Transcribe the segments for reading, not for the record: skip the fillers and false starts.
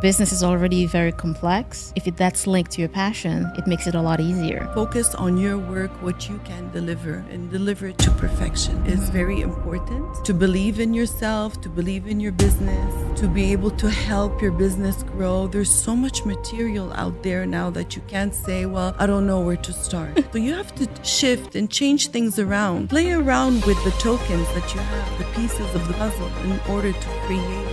Business is already very complex. If that's linked to your passion, it makes it a lot easier. Focus on your work, what you can deliver, and deliver it to perfection is very important. To believe in yourself, to believe in your business, to be able to help your business grow. There's so much material out there now that you can't say, well, I don't know where to start. So you have to shift and change things around. Play around with the tokens that you have, the pieces of the puzzle, in order to create.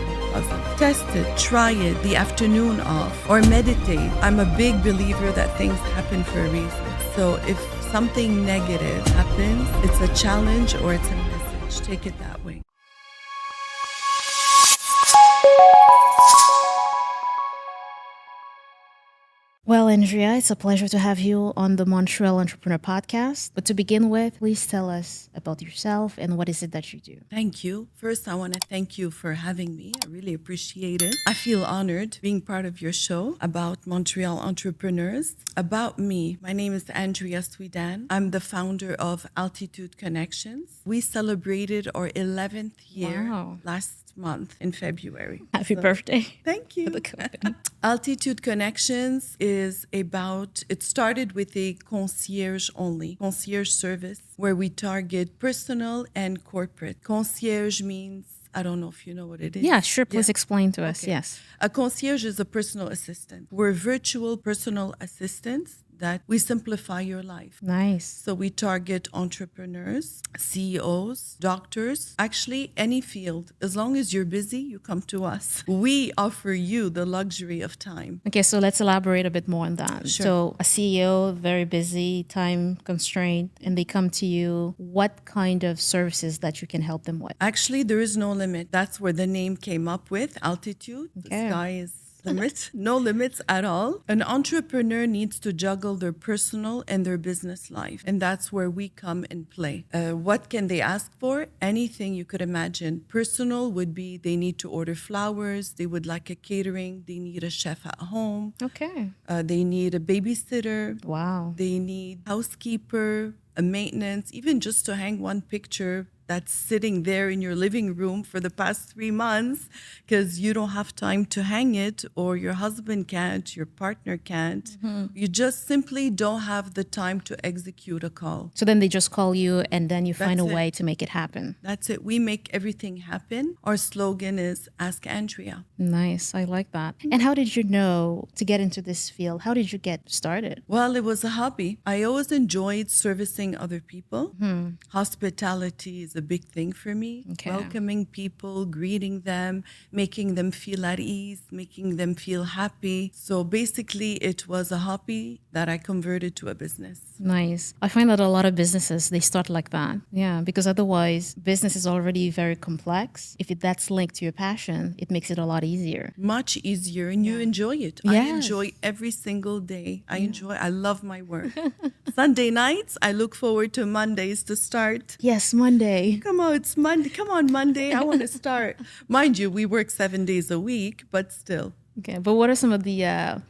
Test it, try it, the afternoon off, or meditate. I'm a big believer that things happen for a reason. So if something negative happens, it's a challenge or it's a message. Take it that way. Well, Andrea, it's a pleasure to have you on the Montreal Entrepreneur Podcast. But to begin with, please tell us about yourself and what is it that you do? Thank you. First, I want to thank you for having me. I really appreciate it. I feel honored being part of your show about Montreal entrepreneurs. About me, my name is Andrea Soueidan. I'm the founder of Altitude Connections. We celebrated our 11th year last month in February. Happy birthday. Thank you. Altitude Connections it started with a concierge service where we target personal and corporate. Concierge means, I don't know if you know what it is. Yeah, sure. Please explain to us. Okay. Yes. A concierge is a personal assistant. We're virtual personal assistants that we simplify your life. Nice. So we target entrepreneurs, CEOs, doctors, actually any field. As long as you're busy, you come to us. We offer you the luxury of time. Okay, so let's elaborate a bit more on that. Sure. So a CEO, very busy, time constraint, and they come to you. What kind of services that you can help them with? Actually, there is no limit. That's where the name came up with, Altitude. Okay. The sky is limit, no limits at all. An entrepreneur needs to juggle their personal and their business life. And that's where we come and play. What can they ask for? Anything you could imagine. Personal would be they need to order flowers. They would like a catering. They need a chef at home. Okay. They need a babysitter. Wow. They need housekeeper, a maintenance, even just to hang one picture that's sitting there in your living room for the past 3 months because you don't have time to hang it, or your husband can't, your partner can't. You just simply don't have the time to execute a call. So then they just call you and then you find That's a it. way to make it happen. That's it. We make everything happen. Our slogan is Ask Andrea. Nice. I like that. And how did you know to get into this field? How did you get started? Well, it was a hobby. I always enjoyed servicing other people. Hospitality is a big thing for me. Okay. Welcoming people, greeting them, making them feel at ease, making them feel happy. So basically, it was a hobby that I converted to a business. Nice. I find that a lot of businesses, they start like that. Yeah, because otherwise business is already very complex. If that's linked to your passion, it makes it a lot easier. Much easier, and you enjoy it. I Yes. enjoy every single day. I love my work. Sunday nights, I look forward to Mondays to start. Yes, Monday. Come on, it's Monday. Come on, Monday. I want to start. Mind you, we work 7 days a week, but still. Okay, but what are some of the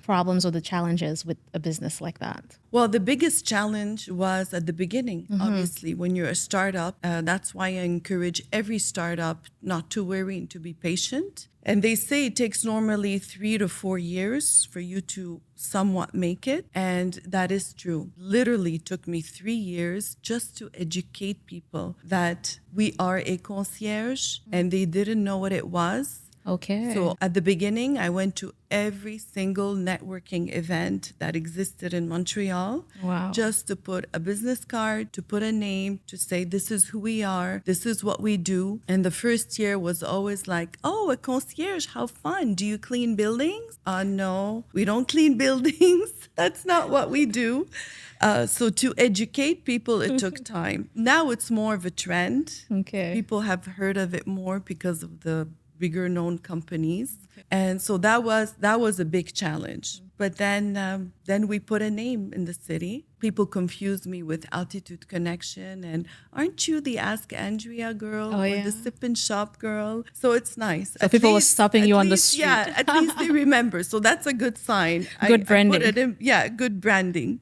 problems or the challenges with a business like that? Well, the biggest challenge was at the beginning, obviously, when you're a startup. That's why I encourage every startup not to worry and to be patient. And they say it takes normally 3 to 4 years for you to somewhat make it. And that is true. Literally took me 3 years just to educate people that we are a concierge, and they didn't know what it was. Okay. So at the beginning, I went to every single networking event that existed in Montreal. Wow. Just to put a business card, to put a name, to say this is who we are, this is what we do. And the first year was always like, oh, a concierge, how fun. Do you clean buildings? No, we don't clean buildings. That's not what we do. So to educate people, it took time. Now it's more of a trend. Okay. People have heard of it more because of the bigger known companies. And so that was a big challenge. But then we put a name in the city. People confuse me with Altitude Connection and aren't you the Ask Andrea girl or the Sip and Shop girl? So it's nice. So people were stopping you on the street. Yeah, at least they remember. So that's a good sign. Good branding. I put it in, good branding.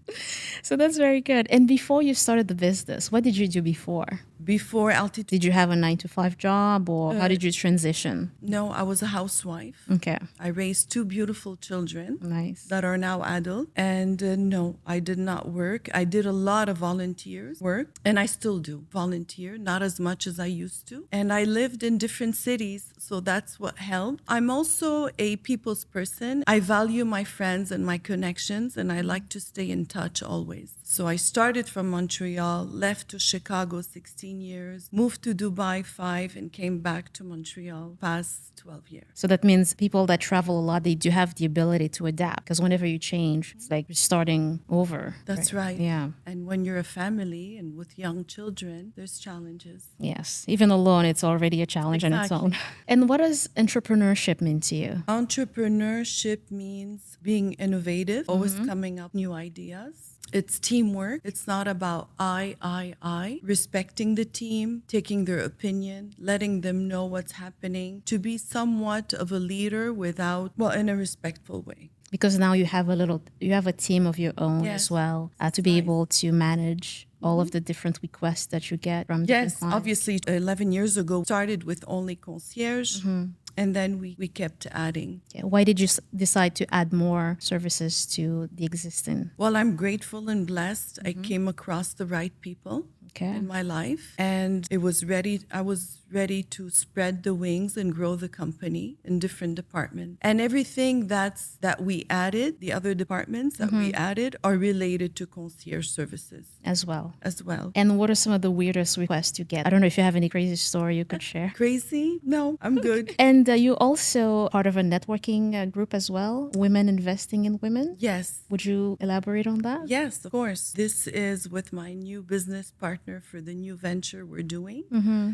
So that's very good. And before you started the business, what did you do before? Before Altitude. Did you have a 9 to 5 job, or how did you transition? No, I was a housewife. Okay. I raised 2 beautiful children. Nice. That are now adult. And no, I did not work. I did a lot of volunteers work, and I still do volunteer, not as much as I used to. And I lived in different cities, so that's what helped. I'm also a people's person. I value my friends and my connections, and I like to stay in touch always. So I started from Montreal, left to Chicago 16 years, moved to Dubai 5, and came back to Montreal past 12 years. So that means people that travel a lot, they do have the ability to adapt, because whenever you change, it's like you're starting over. That's right. Yeah. And when you're a family and with young children, there's challenges. Yes. Even alone, it's already a challenge on its own. And what does entrepreneurship mean to you? Entrepreneurship means being innovative, always coming up with new ideas. It's teamwork. It's not about I. Respecting the team, taking their opinion, letting them know what's happening, to be somewhat of a leader without, well, in a respectful way. Because now you have a team of your own as well, to be able to manage all of the different requests that you get from different clients. Obviously, 11 years ago, started with only Concierge. And then we kept adding. Why did you decide to add more services to the existing? Well, I'm grateful and blessed. I came across the right people in my life, and I was ready to spread the wings and grow the company in different departments. And everything that we added, the other departments that we added, are related to concierge services as well. And what are some of the weirdest requests you get? I don't know if you have any crazy story you could share. Crazy? No, I'm good. And you also part of a networking group as well, Women Investing in Women? Yes. Would you elaborate on that? Yes, of course. This is with my new business partner for the new venture we're doing.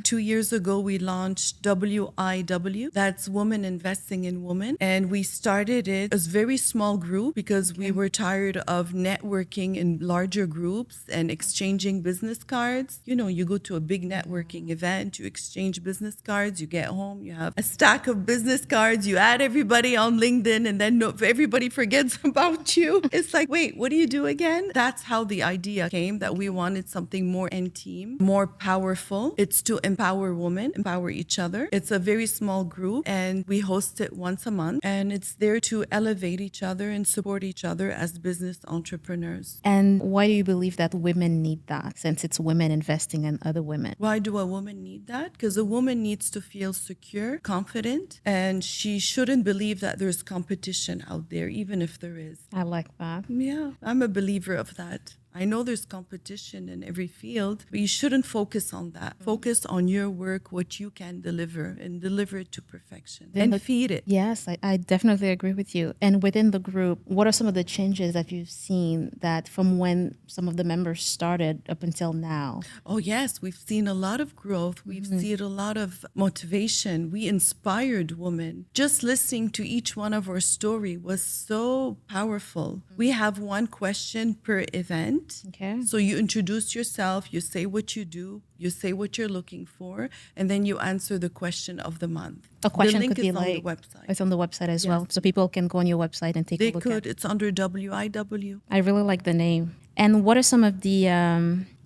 2 years ago, we launched WIW. That's Women Investing in Women. And we started it as a very small group because we were tired of networking in larger groups and exchanging business cards. You know, you go to a big networking event, you exchange business cards, you get home, you have a stack of business cards, you add everybody on LinkedIn, and then everybody forgets about you. It's like, wait, what do you do again? That's how the idea came, that we wanted something more in team, more powerful. It's to empower women, empower each other. It's a very small group, and we host it once a month, and it's there to elevate each other and support each other as business entrepreneurs. And why do you believe that women need that, since it's women investing in other women? Why do a woman need that? Because a woman needs to feel secure, confident, and she shouldn't believe that there's competition out there, even if there is. I like that. Yeah, I'm a believer of that. I know there's competition in every field, but you shouldn't focus on that. Focus on your work, what you can deliver, and deliver it to perfection. And feed it. Yes, I definitely agree with you. And within the group, what are some of the changes that you've seen that from when some of the members started up until now? Oh, yes. We've seen a lot of growth. We've seen a lot of motivation. We inspired women. Just listening to each one of our story was so powerful. We have one question per event. Okay. So you introduce yourself, you say what you do, you say what you're looking for, and then you answer the question of the month. A question the link could be is like, on the website. It's on the website as well. So people can go on your website and take a look at it. It's under WIW. I really like the name. And what are some of the,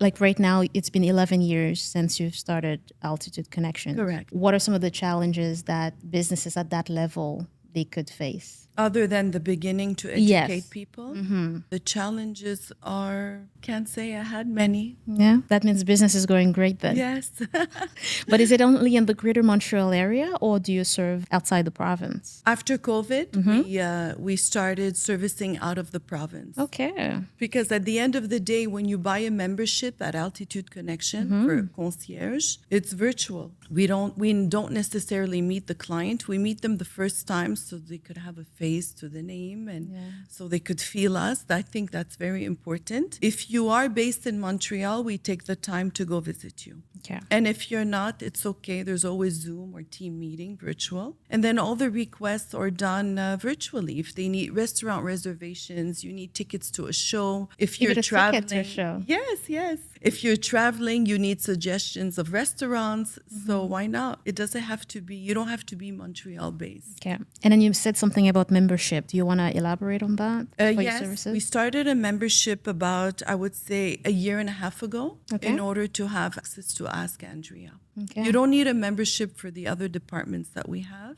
like right now, it's been 11 years since you've started Altitude Connection. Correct. What are some of the challenges that businesses at that level they could face? Other than the beginning to educate people, the challenges are, can't say I had many. Yeah, that means business is going great then. Yes. But is it only in the greater Montreal area, or do you serve outside the province? After COVID, we started servicing out of the province. Okay. Because at the end of the day, when you buy a membership at Altitude Connection for Concierge, it's virtual. We don't necessarily meet the client. We meet them the first time so they could have a face to the name and so they could feel us. I think that's very important. If you are based in Montreal, we take the time to go visit you. Okay. And if you're not, it's okay. There's always Zoom or team meeting, virtual. And then all the requests are done virtually. If they need restaurant reservations, you need tickets to a show. If you're traveling, ticket to a show. Yes. If you're traveling, you need suggestions of restaurants. So why not? It doesn't have to be, you don't have to be Montreal based. Okay. And then you said something about membership. Do you want to elaborate on that for your Yes, services? we started a membership about, I would say, a year and a half ago in order to have access to Ask Andrea. Okay. You don't need a membership for the other departments that we have,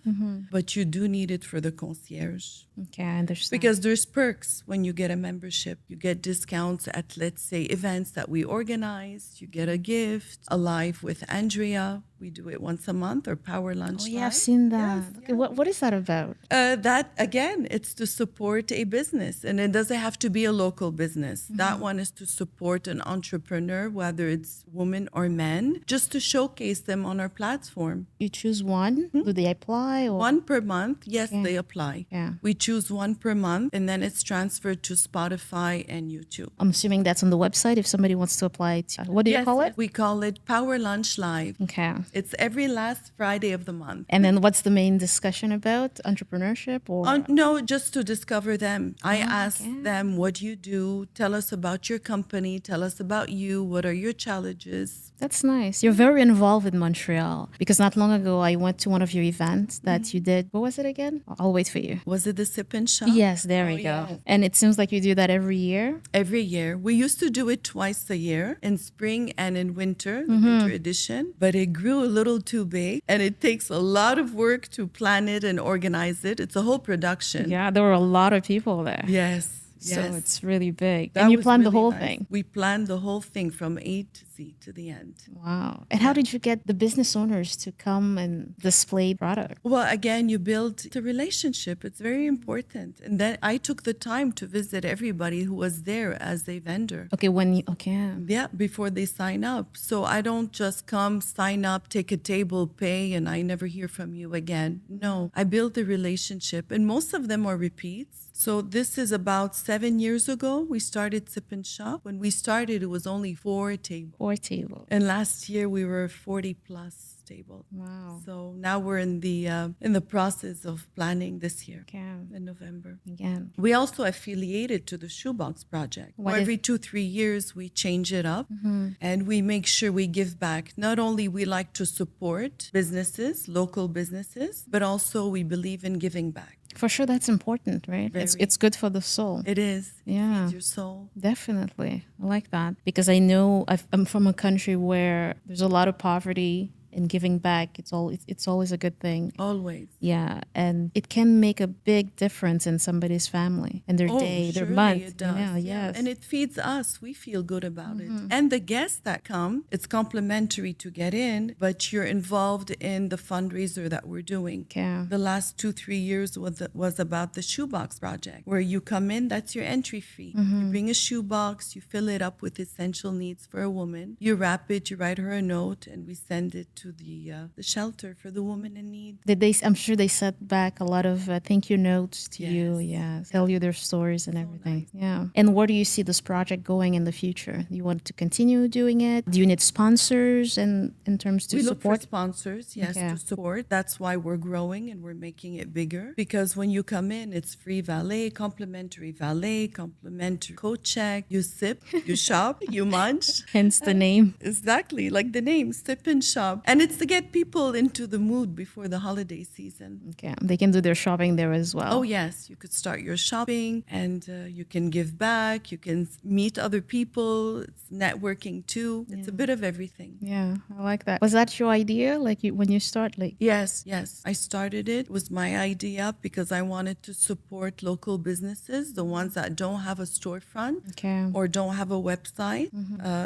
but you do need it for the concierge. Okay, I understand. Because there's perks when you get a membership. You get discounts at, let's say, events that we organize. You get a gift, a live with Andrea. We do it once a month, or Power Lunch. Oh, yeah, Live. I've seen that. Yes, Okay, what is that about? That, again, it's to support a business, and it doesn't have to be a local business. That one is to support an entrepreneur, whether it's women or men, just to showcase them on our platform. You choose one. Do they apply? Or? One per month. Yes, they apply. Yeah. We choose one per month, and then it's transferred to Spotify and YouTube. I'm assuming that's on the website if somebody wants to apply to. What do you call it? We call it Power Lunch Live. Okay. It's every last Friday of the month. And then what's the main discussion about? Entrepreneurship or? No, just to discover them. I ask them, what do you do? Tell us about your company. Tell us about you. What are your challenges? That's nice. You're very involved in Montreal because not long ago I went to one of your events that you did. What was it again? I'll wait for you. Was it the Sip and Shop? Yes, there we go. yes. And it seems like you do that every year. Every year. We used to do it twice a year, in spring and in winter, the winter edition, but it grew a little too big, and it takes a lot of work to plan it and organize it. It's a whole production. Yeah, there were a lot of people there. Yes. So Yes. it's really big. That And you was planned the really whole nice. thing. We planned the whole thing from A to Z to the end. Wow. And how did you get the business owners to come and display product? Well, again, you build a relationship. It's very important. And then I took the time to visit everybody who was there as a vendor. Okay, okay. Yeah, before they sign up. So I don't just come, sign up, take a table, pay, and I never hear from you again. No, I build a relationship, and most of them are repeats. So this is about 7 years ago. We started Sip and Shop. When we started, it was only 4 tables. 4 tables. And last year we were 40 plus tables. Wow. So now we're in the process of planning this year Okay. in November. Again. We also affiliated to the Shoebox Project. What Every is- 2-3 years we change it up, and we make sure we give back. Not only we like to support businesses, local businesses, but also we believe in giving back. For sure, that's important, right? Very. It's good for the soul. It is. It Yeah. feeds your soul. Definitely. I like that because I know I'm from a country where there's a lot of poverty, and giving back, it's always a good thing. Always. Yeah, and it can make a big difference in somebody's family and their day, their surely month. it does. Yeah, yes. And it feeds us. We feel good about it. And the guests that come, it's complimentary to get in, but you're involved in the fundraiser that we're doing. Okay. The last 2-3 years was about the Shoebox Project, where you come in, that's your entry fee. You bring a shoebox, you fill it up with essential needs for a woman. You wrap it, you write her a note, and we send it to the shelter for the woman in need. Did they? I'm sure they sent back a lot of thank you notes to you. Yeah, tell you their stories and everything. Yeah. And where do you see this project going in the future? Do you want to continue doing it? Do you need sponsors and in terms to We look for support? sponsors, yes, Okay. to support. That's why we're growing and we're making it bigger. Because when you come in, it's free complimentary coat check. You sip, you shop, you munch. Hence the name. Exactly, like the name, Sip and Shop. And it's to get people into the mood before the holiday season. Okay, they can do their shopping there as well. Oh, yes, you could start your shopping, and you can give back. You can meet other people. It's networking too. It's a bit of everything. Yeah, I like that. Was that your idea? Like when you start, like Yes. I started it. It was my idea because I wanted to support local businesses, the ones that don't have a storefront okay, or don't have a website.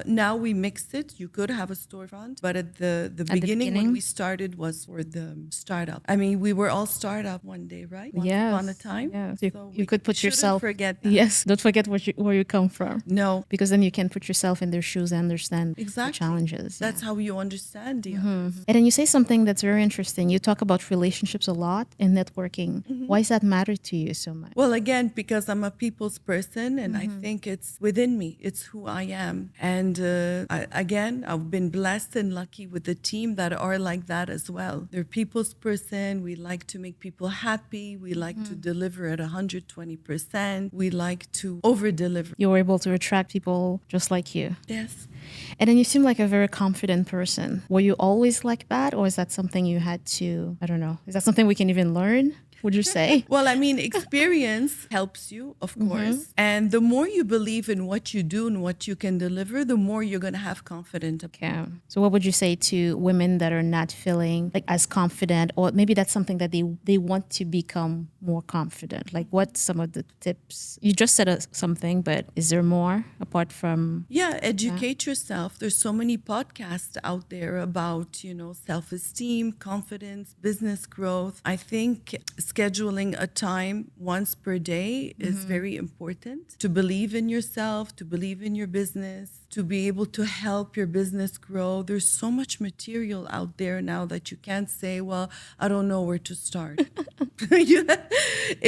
Now we mixed it. You could have a storefront, but at the beginning when beginning? we started was for the startup. I mean, we were all startup one day, right? Once Yes, upon a time. yes. So You we could put shouldn't yourself. forget that. Yes, don't forget where you come from, No, because then you can put yourself in their shoes and understand exactly. the challenges. That's how you understand the others. And then you say something that's very interesting. You talk about relationships a lot and networking. Why does that matter to you so much? Well, again, because I'm a people's person, and I think it's within me. It's who I am. And again, I've been blessed and lucky with the team team that are like that as well. They're people's person. We like to make people happy. We like to deliver at 120%. We like to over deliver. You were able to attract people just like you. Yes. And then you seem like a very confident person. Were you always like that, or is that something you had to, I don't know, is that something we can even learn? Would you say? Well, I mean, experience helps you, of course. And the more you believe in what you do and what you can deliver, the more you're going to have confidence. Okay. So what would you say to women that are not feeling like as confident, or maybe that's something that they want to become more confident? Like what's some of the tips? You just said something, but is there more apart from... Yeah, educate yourself. There's so many podcasts out there about, self-esteem, confidence, business growth. I think scheduling a time once per day is very important. To believe in yourself, to believe in your business, to be able to help your business grow. There's so much material out there now that you can't say, well, I don't know where to start.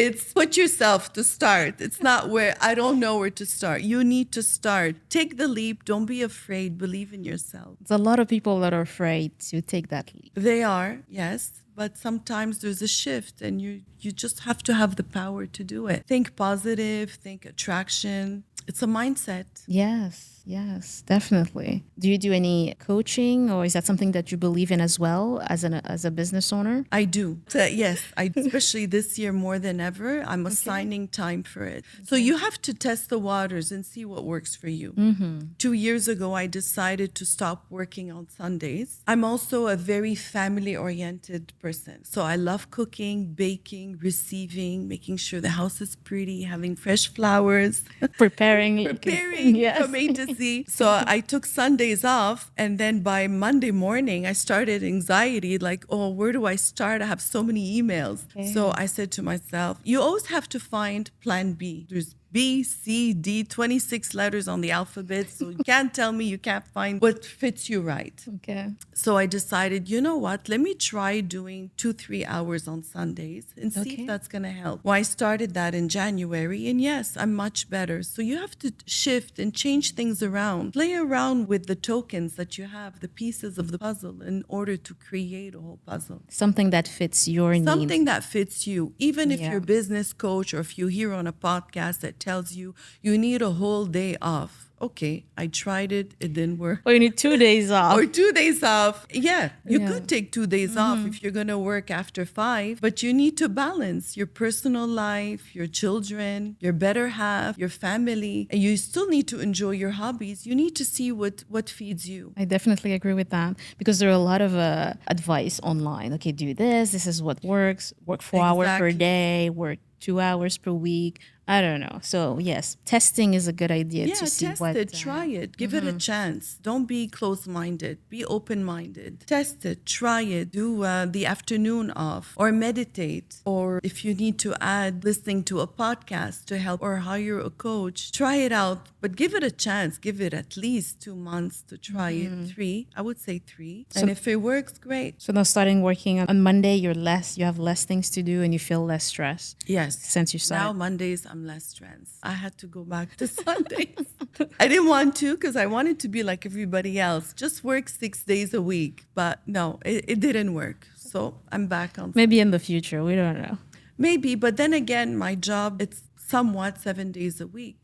It's put yourself to start. It's not where I don't know where to start. You need to start. Take the leap. Don't be afraid. Believe in yourself. There's a lot of people that are afraid to take that leap. They are, yes. But sometimes there's a shift and you just have to have the power to do it. Think positive, think attraction. It's a mindset. Yes, definitely. Do you do any coaching, or is that something that you believe in as well as a business owner? I do. So, yes, especially this year more than ever, I'm assigning time for it. So you have to test the waters and see what works for you. 2 years ago, I decided to stop working on Sundays. I'm also a very family-oriented person. So I love cooking, baking, receiving, making sure the house is pretty, having fresh flowers. Preparing yes. From A to Z. So I took Sundays off, and then by Monday morning, I started anxiety, like, oh, where do I start? I have so many emails. Okay. So I said to myself, you always have to find plan B. There's B, C, D, 26 letters on the alphabet. So you can't tell me you can't find what fits you right. Okay. So I decided, you know what? Let me try doing 2-3 hours on Sundays and see if that's going to help. Well, I started that in January, and yes, I'm much better. So you have to shift and change things around. Play around with the tokens that you have, the pieces of the puzzle, in order to create a whole puzzle. Something that fits your needs. Something that fits you. Even if you're a business coach, or if you hear on a podcast that tells you need a whole day off. Okay, I tried it. It didn't work. Or you need 2 days off. Or 2 days off. Yeah, you could take 2 days off if you're going to work after 5. But you need to balance your personal life, your children, your better half, your family. And you still need to enjoy your hobbies. You need to see what feeds you. I definitely agree with that, because there are a lot of advice online. Okay, do this. This is what works. Work 4 hours per day. Work 2 hours per week. I don't know. So yes, testing is a good idea to see test what... it, try it, give it a chance. Don't be closed-minded, be open-minded. Test it, try it, do the afternoon off, or meditate, or if you need to add listening to a podcast to help, or hire a coach, try it out, but give it a chance. Give it at least 2 months to try it. 3, I would say 3. And if it works, great. So now starting working on Monday, you have less things to do and you feel less stress. Yes. Since you started. Now Mondays, I'm less stressed. I had to go back to Sundays. I didn't want to, because I wanted to be like everybody else. Just work 6 days a week. But no, it didn't work. So I'm back on. Maybe in the future. We don't know. Maybe. But then again, my job, it's somewhat 7 days a week,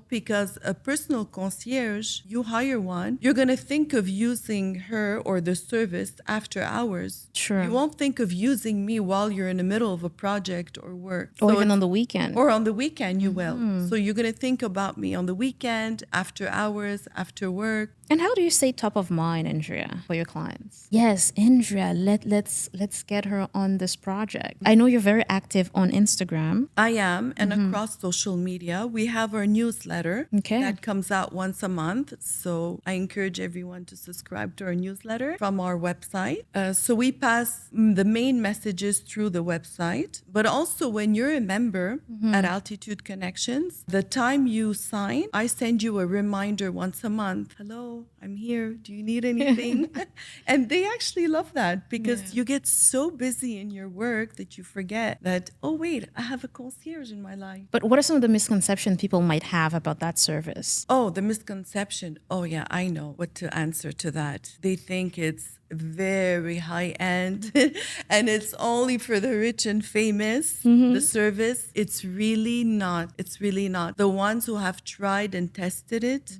because a personal concierge, you hire one, you're going to think of using her or the service after hours. Sure. You won't think of using me while you're in the middle of a project or work. Or even on the weekend. Or on the weekend, you will. So you're going to think about me on the weekend, after hours, after work. And how do you stay top of mind, Andrea, for your clients? Yes, Andrea, let's get her on this project. I know you're very active on Instagram. I am, and across social media. We have our newsletter that comes out once a month. So I encourage everyone to subscribe to our newsletter from our website. So we pass the main messages through the website. But also when you're a member at Altitude Connections, the time you sign, I send you a reminder once a month. Hello, I'm here. Do you need anything? And they actually love that, because you get so busy in your work that you forget that, oh, wait, I have a concierge in my life. But what are some of the misconceptions people might have about that service? Oh, the misconception. Oh, yeah, I know what to answer to that. They think it's very high end and it's only for the rich and famous. The service, it's really not. It's really not. The ones who have tried and tested it,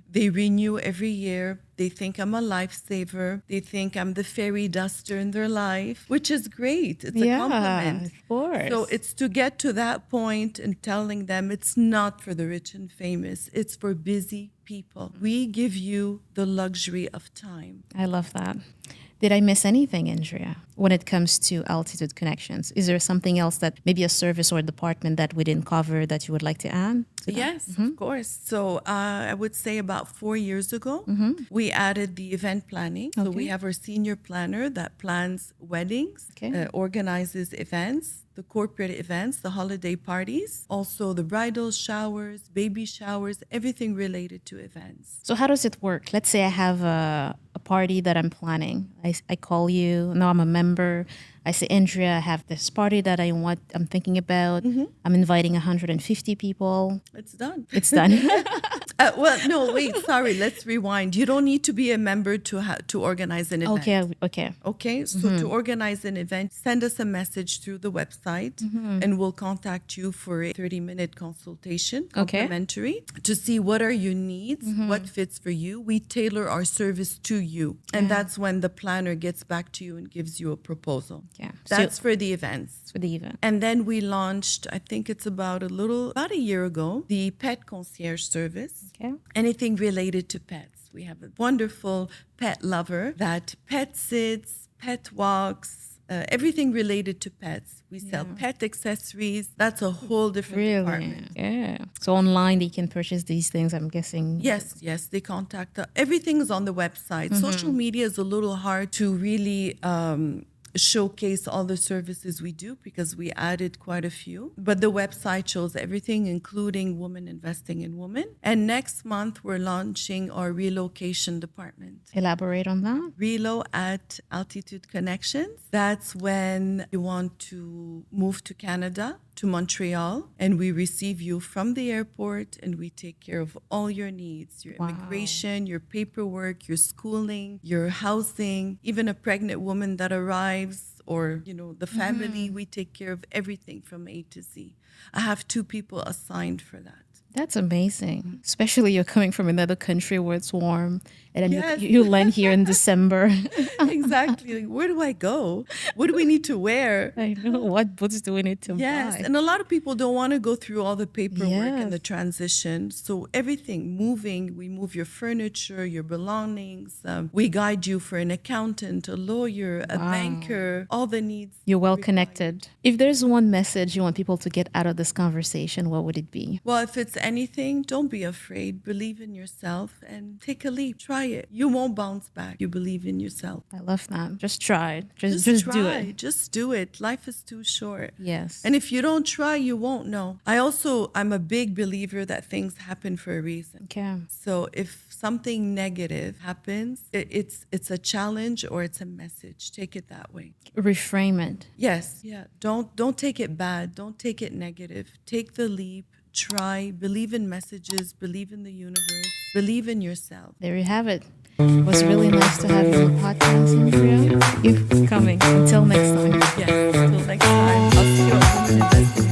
they renew every year. They think I'm a lifesaver. They think I'm the fairy duster in their life, which is great. It's a compliment. Of course. So it's to get to that point and telling them it's not for the rich and famous. It's for busy people. We give you the luxury of time. I love that. Did I miss anything, Andrea, when it comes to Altitude Connections? Is there something else that maybe a service or a department that we didn't cover that you would like to add to that? Yes, of course. So I would say about 4 years ago, we added the event planning. So we have our senior planner that plans weddings, organizes events, the corporate events, the holiday parties, also the bridal showers, baby showers, everything related to events. So how does it work? Let's say I have a party that I'm planning. I call you. Now I'm a member. I say, Andrea, I have this party that I'm thinking about. I'm inviting 150 people. It's done. It's done. Well, no, wait, sorry. Let's rewind. You don't need to be a member to organize an event. Okay. So to organize an event, send us a message through the website and we'll contact you for a 30-minute consultation, complimentary, to see what are your needs, what fits for you. We tailor our service to you. And that's when the planner gets back to you and gives you a proposal. Yeah. That's for the events. For the event. And then we launched, I think it's about a year ago, the pet concierge service. Okay. Anything related to pets. We have a wonderful pet lover that pet sits, pet walks, everything related to pets. We sell pet accessories. That's a whole different department. Yeah. So online they can purchase these things, I'm guessing. Yes. They contact us. Everything's on the website. Social media is a little hard to really showcase all the services we do because we added quite a few. But the website shows everything, including women investing in women. And next month, we're launching our relocation department. Elaborate on that. Relo at Altitude Connections. That's when you want to move to Canada, to Montreal, and we receive you from the airport and we take care of all your needs, your immigration, your paperwork, your schooling, your housing, even a pregnant woman that arrives or, the family, we take care of everything from A to Z. I have 2 people assigned for that. That's amazing. Especially you're coming from another country where it's warm and then you land here in December. Exactly. Like, where do I go? What do we need to wear? I know. What boots do we need to buy? And a lot of people don't want to go through all the paperwork and the transition. So everything moving, we move your furniture, your belongings. We guide you for an accountant, a lawyer, a banker, all the needs. You're well connected. If there's one message you want people to get out of this conversation, what would it be? Well, if it's anything, don't be afraid. Believe in yourself and take a leap. Try it. You won't bounce back. You believe in yourself. I love that. Just try it. Just try. do it. Just do it. Life is too short. Yes. And if you don't try, you won't know. I'm a big believer that things happen for a reason. Okay. So if something negative happens, it's a challenge or it's a message. Take it that way. Reframe it. Yes. Yeah. Don't take it bad. Don't take it negative. Take the leap. Try, believe in messages, believe in the universe, believe in yourself. There you have it. It was really nice to have you on the podcast, Andrea. Thank you for coming. Until next time. Yes, until next time. I'll see you at Women Investing